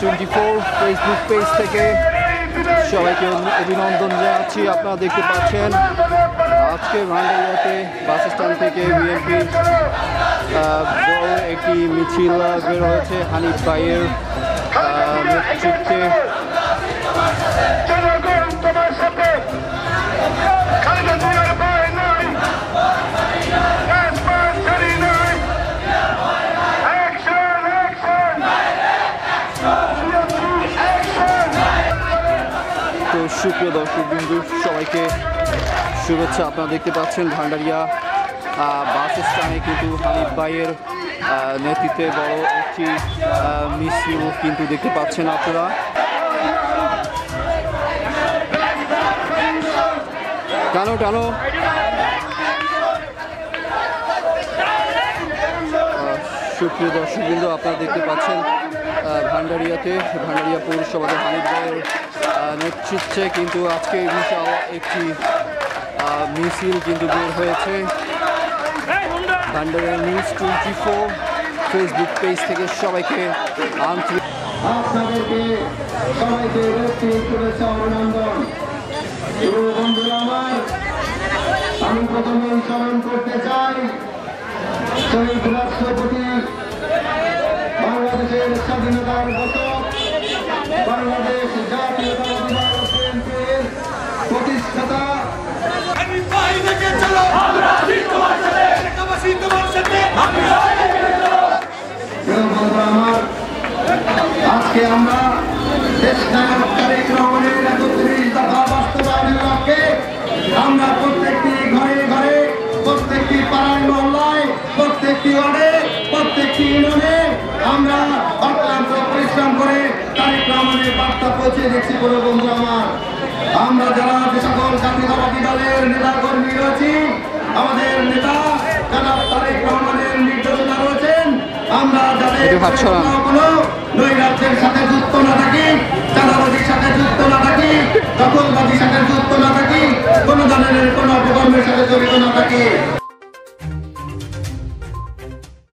24 Facebook page থেকে সবাইকে অভিনন্দন জানাচ্ছি। আপনারা দেখতে পাচ্ছেন আজকে ভান্ডারিয়াতে বাস স্ট্যান্ড থেকে বিএনপির বড় একটি মিছিল বের হয়েছে হানিফ ভাইয়ের নেতৃত্বে। তো সুপ্রিয় দর্শক বিন্দু সবাইকে শুভেচ্ছা। আপনারা দেখতে পাচ্ছেন ভান্ডারিয়া বাস স্ট্যান্ডে কিন্তু হানিফ ভাইয়ের নেতৃত্বে বড় একটি মিছিল কিন্তু দেখতে পাচ্ছেন আপনারা। টানো টানো সুপ্রিয় দর্শক বিন্দু আপনারা দেখতে পাচ্ছেন ভান্ডারিয়াতে ভান্ডারিয়া পৌরসভাতে হানিফ ভাইয়ের নেতৃত্বে কিন্তু আজকে বিশাল একটি মিছিল কিন্তু বের হয়েছে। ভান্ডারিয়া নিউজ 24 ফেসবুক পেজ থেকে সবাইকে আন্তরিক আপনাদেরকে সবাইকে শুভেচ্ছা অভিনন্দন। বন্ধুরা আমার, আমি প্রথমেই স্মরণ করতে চাই শহীদ রাষ্ট্রপতি, বাংলাদেশের স্বাধীনতার ঘোষক, বাংলাদেশ জাতীয়তাবাদী দল বিএনপির প্রতিষ্ঠাতা আমার। আজকে আমরা দেশনায়ক তারেক রহমানের ৩১ দফা বাস্তবায়নের লক্ষ্যে আমরা প্রত্যেকটি ঘরে ঘরে, প্রত্যেকটি পাড়ায় মহল্লায়, প্রত্যেকটি ওয়ার্ডে, প্রত্যেকটি ইউনিয়নে আমরা অক্লান্ত পরিশ্রম করে তারেক রহমানের বার্তা পৌঁছে দিচ্ছি। কোনো বন্ধু আমার, আমরা যারা যে সকল জাতীয়তাবাদী দলের নেতা কর্মী রয়েছি, আমাদের নেতা জনাব তারেক রহমানের নির্দেশনা রয়েছেন, আমরা যাদের কোনো নৈরাজ্যের সাথে যুক্ত না থাকি, চাঁদাবাজির সাথে যুক্ত না থাকি, দখলবাজির সাথে যুক্ত না থাকি, কোনো ধরনের কোনো অপকর্মের সাথে জড়িত না থাকি,